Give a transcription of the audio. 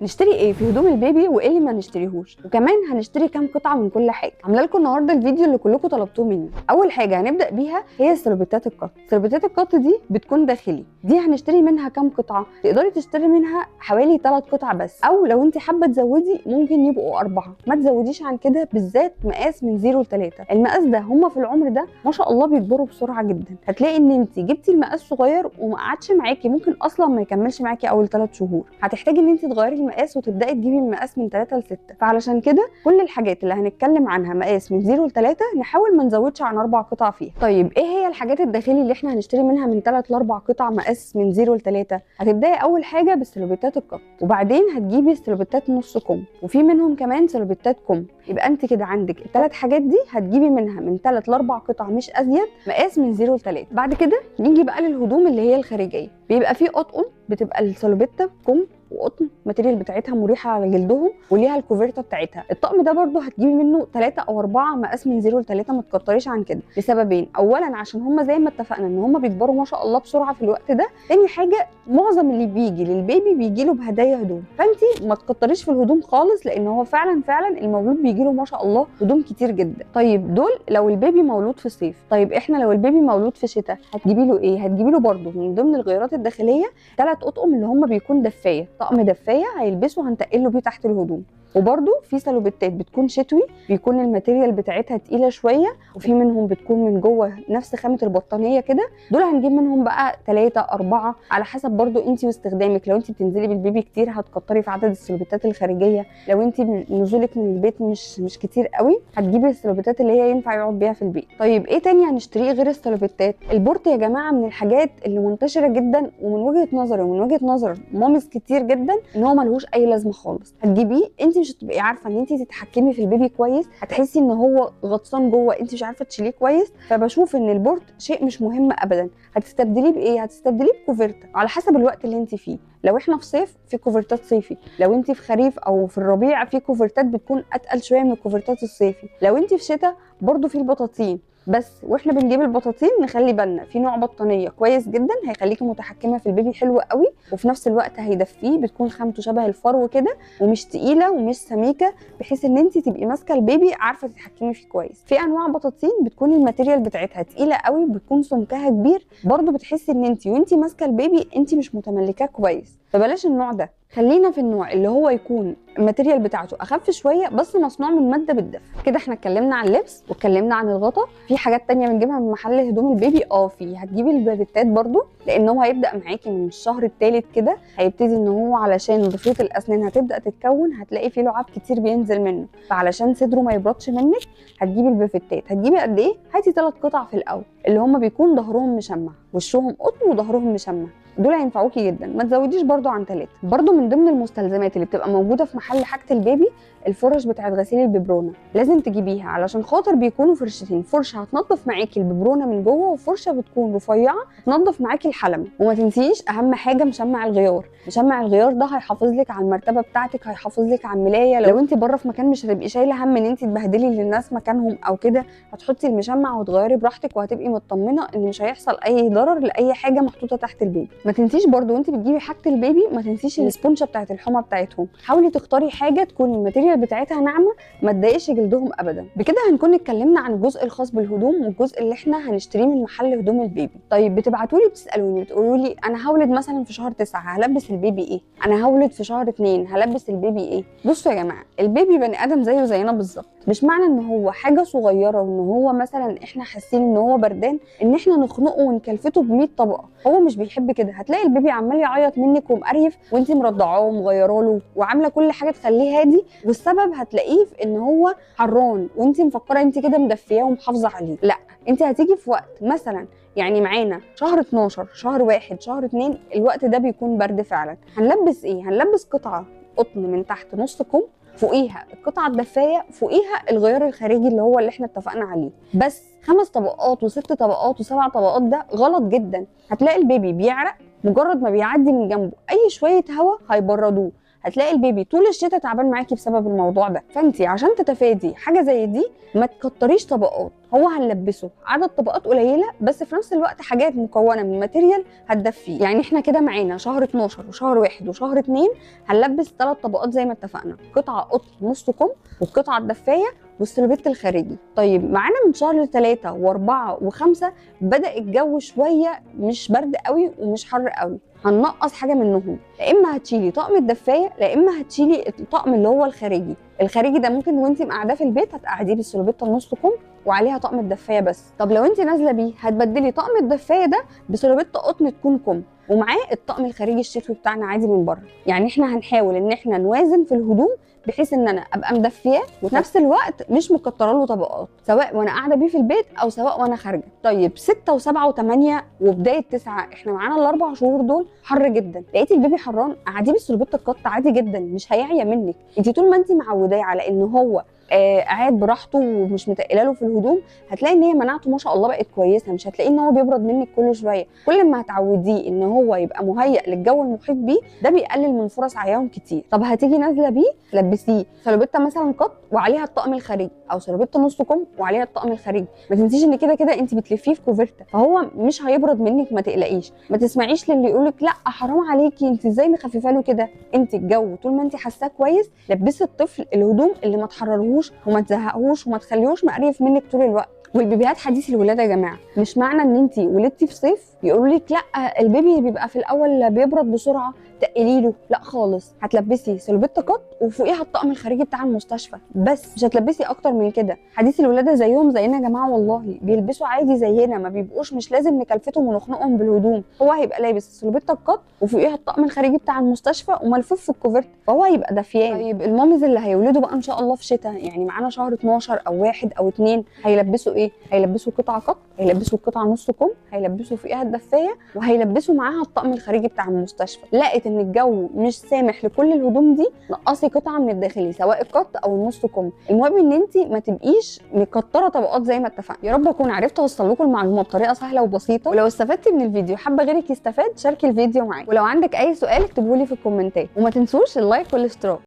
نشتري ايه في هدوم البيبي وايه اللي ما نشتريهوش، وكمان هنشتري كام قطعه من كل حاجه. عامله لكم النهارده الفيديو اللي كلكم طلبتوه مني. اول حاجه هنبدا بيها هي سلوبيتات القط. سلوبيتات القط دي بتكون داخلي، دي هنشتري منها كام قطعه؟ تقدري تشتري منها حوالي 3 قطع بس، او لو انت حابه تزودي ممكن يبقوا 4، ما تزوديش عن كده، بالذات مقاس من 0 ل 3. المقاس ده هم في العمر ده ما شاء الله بيكبروا بسرعه جدا. هتلاقي ان انت جبتي المقاس صغير وما قعدش معاكي، ممكن اصلا ما يكملش معاكي اول 3 شهور. هتحتاجي ان انت تغيري المقاس وتبداي تجيبي المقاس من 3 ل 6. فعلشان كده كل الحاجات اللي هنتكلم عنها مقاس من 0 ل 3 نحاول ما نزودش عن 4 قطع فيها. طيب ايه هي الحاجات الداخلي اللي احنا هنشتري منها من 3 ل 4 قطع مقاس من 0 ل 3؟ هتبداي اول حاجه بالسلوبيتات القط، وبعدين هتجيبي السلوبيتات نص كم، وفي منهم كمان سلوبيتات كم. يبقى انت كده عندك الثلاث حاجات دي هتجيبي منها من 3 ل 4 قطع مش ازيد، مقاس من 0 ل 3. بعد كده نيجي بقى للهدوم اللي هي الخارجيه. بيبقى فيه قطن، بتبقى السلوبيتا كم وقطن، الماتيريال بتاعتها مريحه على جلدهم وليها الكوفرته بتاعتها. الطقم ده برده هتجيبي منه 3 أو 4 مقاس من 0 ل 3، ما تكتريش عن كده، لسببين. اولا عشان هم زي ما اتفقنا ان هم بيكبروا ما شاء الله بسرعه في الوقت ده. تاني حاجه معظم اللي بيجي للبيبي بيجي له بهدايا هدوم، فانت ما تكتريش في الهدوم خالص، لان هو فعلا المولود بيجي له ما شاء الله هدوم كتير جدا. طيب دول لو البيبي مولود في صيف. طيب احنا لو البيبي مولود في شتاء هتجيبي له ايه؟ هتجيبي له برده من ضمن الغيارات الداخليه 3 اطقم اللي هم بيكون دفايه، طقم دفايه هيلبسه هنتقله بيه تحت الهدوم. وبرده في سلوبيتات بتكون شتوي، بيكون الماتيريال بتاعتها تقيله شويه، وفي منهم بتكون من جوه نفس خامه البطانيه كده. دول هنجيب منهم بقى 3 4 على حسب برده انت واستخدامك. لو انت بتنزلي بالبيبي كتير هتكتري في عدد السلوبيتات الخارجيه، لو انت نزولك من البيت مش كتير قوي هتجيبي السلوبيتات اللي هي ينفع يقعد بيها في البيت. طيب ايه تاني هنشتريه غير السلوبيتات؟ البورت يا جماعه من الحاجات اللي منتشره جدا، ومن وجهه نظري ومن وجهه نظر مامز كتير جدا ان هو ملهوش اي لازمه خالص. هتجيبيه انت مش هتبقي عارفه ان انت تتحكمي في البيبي كويس، هتحسي ان هو غطسان جوه انت مش عارفه تشيليه كويس. فبشوف ان البورت شيء مش مهم ابدا. هتستبدليه بايه؟ هتستبدليه بكوفرته على حسب الوقت اللي انت فيه. لو احنا في صيف في كوفرتات صيفي، لو انت في خريف او في الربيع في كوفرتات بتكون اتقل شويه من الكوفرتات الصيفي، لو انت في شتاء برضو في البطاطين. بس واحنا بنجيب البطاطين نخلي بالنا في نوع بطانيه كويس جدا هيخليكي متحكمه في البيبي حلو قوي، وفي نفس الوقت هيدفيه، بتكون خامته شبه الفرو كده ومش تقيله ومش سميكه، بحيث ان انت تبقي ماسكه البيبي عارفه تتحكمي فيه كويس. في انواع بطاطين بتكون الماتيريال بتاعتها تقيله قوي، بتكون سمكها كبير، برضو بتحسي ان انت وانت ماسكه البيبي انت مش متملكاه كويس. فبلاش النوع ده، خلينا في النوع اللي هو يكون الماتيريال بتاعته اخف شويه بس مصنوع من ماده بتدفي. كده احنا اتكلمنا عن اللبس واتكلمنا عن الغطا. في حاجات تانية بنجيبها من محل هدوم البيبي. في هتجيبي البابيتات برضو، لان هو هيبدا معاكي من الشهر الثالث كده، هيبتدي ان هو علشان ضفيره الاسنان هتبدا تتكون، هتلاقي فيه لعاب كتير بينزل منه، فعلشان صدره ما يبردش منك هتجيبي البافيتات. هتجيبي قد ايه؟ هاتي 3 قطع في الاول اللي هم بيكون ظهرهم مشمع، وشهم قطن وظهرهم مشمع، دول هينفعوكي جدا. ما تزوديش برضو عن 3. برضو من ضمن المستلزمات اللي بتبقى موجوده في محل حاجه البيبي الفرش بتاعت غسيل الببرونه، لازم تجيبيها علشان خاطر بيكونوا فرشتين، فرشه هتنظف معاكي الببرونه من جوه، وفرشه بتكون رفيعه تنظف معاكي الحلمه. وما تنسيش اهم حاجه مشمع الغيار. مشمع الغيار ده هيحافظ لك على المرتبه بتاعتك، هيحافظ لك على الملايه. لو انت بره في مكان مش هتبقي شايله هم ان انت تبهدلي للناس مكانهم او كده، هتحطي المشمع وتغيري براحتك، وهتبقي مطمنه ان مش هيحصل اي ضرر لاي حاجه محطوطه تحت البيبي. ما تنسيش برضو وانت بتجيبي حاجه البيبي ما تنسيش الاسبونشه بتاعت الحمى بتاعتهم. حاولي تختاري حاجه تكون الماتيريال بتاعتها ناعمه ما تضايقش جلدهم ابدا. بكده هنكون اتكلمنا عن الجزء الخاص بالهدوم والجزء اللي احنا هنشتريه من محل هدوم البيبي. طيب بتبعتولي بتسالوني بتقولوا لي انا هولد مثلا في شهر 9 هلبس البيبي ايه؟ انا هولد في شهر 2 هلبس البيبي ايه؟ بصوا يا جماعه، البيبي بني ادم زيه زينا بالظبط. مش معنى ان هو حاجه صغيره وان هو مثلا احنا حاسين ان هو بردان ان احنا نخنقه ونكلفته ب100 طبقه. هو مش بيحب كده. هتلاقي البيبي عمال يعيط منك ومقريف وانت مرضعاه ومغيره له وعامله كل حاجه تخليه هادي، والسبب هتلاقيه في ان هو حران وانت مفكره انت كده مدفياه ومحافظه عليه. لا، انت هتيجي في وقت مثلا يعني معانا شهر 12 شهر 1 شهر 2، الوقت ده بيكون برد فعلا. هنلبس ايه؟ هنلبس قطعه قطن من تحت نص كم، فوقيها القطعه الدفايه، فوقيها الغيار الخارجي اللي هو اللي احنا اتفقنا عليه. بس 5 طبقات و6 طبقات و7 طبقات ده غلط جدا. هتلاقي البيبي بيعرق مجرد ما بيعدي من جنبه اي شويه هواء هيبردوه، هتلاقي البيبي طول الشتاء تعبان معاكي بسبب الموضوع ده. فانت عشان تتفادي حاجه زي دي ما تكتريش طبقات، هو هنلبسه عدد طبقات قليله بس في نفس الوقت حاجات مكونه من ماتيريال هتدفيه. يعني احنا كده معانا شهر 12 وشهر 1 وشهر 2 هنلبس 3 طبقات زي ما اتفقنا، قطعه قطن نص كم والقطعه الدفايه والسلوبيت الخارجي. طيب معانا من شهر 3 و4 و5 بدأ الجو شويه مش برد قوي ومش حر قوي، هننقص حاجه منهم، لا اما هتشيلي طقم الدفايه لا اما هتشيلي الطقم اللي هو الخارجي ده ممكن وانت قاعده في البيت هتقعديه بالسلوبيتا النص كم وعليها طقم الدفايه بس. طب لو انت نازله بيه هتبدلي طقم الدفايه ده بسلوبيتا قطن تكون كم ومعاه الطقم الخارجي الشتوي بتاعنا عادي من بره. يعني احنا هنحاول ان احنا نوازن في الهدوم بحيث ان انا ابقى مدفياه وفي نفس الوقت مش مكتره له طبقات، سواء وانا قاعده بيه في البيت او سواء وانا خارجه. طيب 6 و7 و8 وبدايه 9، احنا معانا الاربع شهور دول حر جدا، لقيتي البيبي حران قعديه بالسلوبيتا القط عادي جدا، مش هيعيا منك. انت طول ما انت معوداه على ان هو قاعد براحته ومش متقله له في الهدوم هتلاقي ان هي مناعته ما شاء الله بقت كويسه، مش هتلاقيه ان هو بيبرد منك كل شويه. كل ما هتعوديه ان هو يبقى مهيئ للجو المحيط بيه ده بيقلل من فرص عياهم كتير. طب هتيجي نازله بيه لبسيه سلوبيتا مثلا قط وعليها الطقم الخارجي او سلوبيتا نص كم وعليها الطقم الخارجي، ما تنسيش ان كده كده انت بتلفيه في كوفرته فهو مش هيبرد منك، ما تقلقيش. ما تسمعيش للي يقولك لا حرام عليكي انت ازاي مخففه له كده، انت الجو طول ما انت حاساه كويس لبسي الطفل الهدوم اللي ما تحررهوش وما تزهقهوش وما تخليهوش مقريف منك طول الوقت. والبيبيهات حديث الولاده يا جماعه مش معنى ان انت ولدتي في صيف يقولوا لك لا البيبي بيبقى في الاول بيبرد بسرعه تقلي له، لا خالص. هتلبسي سلوبيتا قط وفوقيها الطقم الخارجي بتاع المستشفى بس، مش هتلبسي اكتر من كده. حديث الولاده زيهم زينا يا جماعه والله، بيلبسوا عادي زينا، ما بيبقوش مش لازم نكلفتهم ونخنقهم بالهدوم. هو هيبقى لابس سلوبيتا القط وفوقيها الطقم الخارجي بتاع المستشفى وملفوف في الكوفرت فهو هيبقى دفيان. طيب الماميز اللي هيولدوا بقى ان شاء الله في شتاء، يعني معانا شهر 12 او 1 او 2، هيلبسوا ايه؟ هيلبسوا قطعه قط، هيلبسوا القطعه نص كم، هيلبسوا فوقيها الدفايه وهيلبسوا معاها الطقم الخارجي بتاع المستشفى. لقيت ان الجو مش سامح لكل الهدوم دي نقصي قطعه من الداخلي سواء القط او النص كم، المهم ان انت ما تبقيش مكتره طبقات زي ما اتفقنا. يا رب اكون عرفت اوصل لكم المعلومه بطريقه سهله وبسيطه، ولو استفدتي من الفيديو حابه غيرك يستفاد شاركي الفيديو معايا، ولو عندك اي سؤال اكتبوا لي في الكومنتات، وما تنسوش اللايك والاشتراك.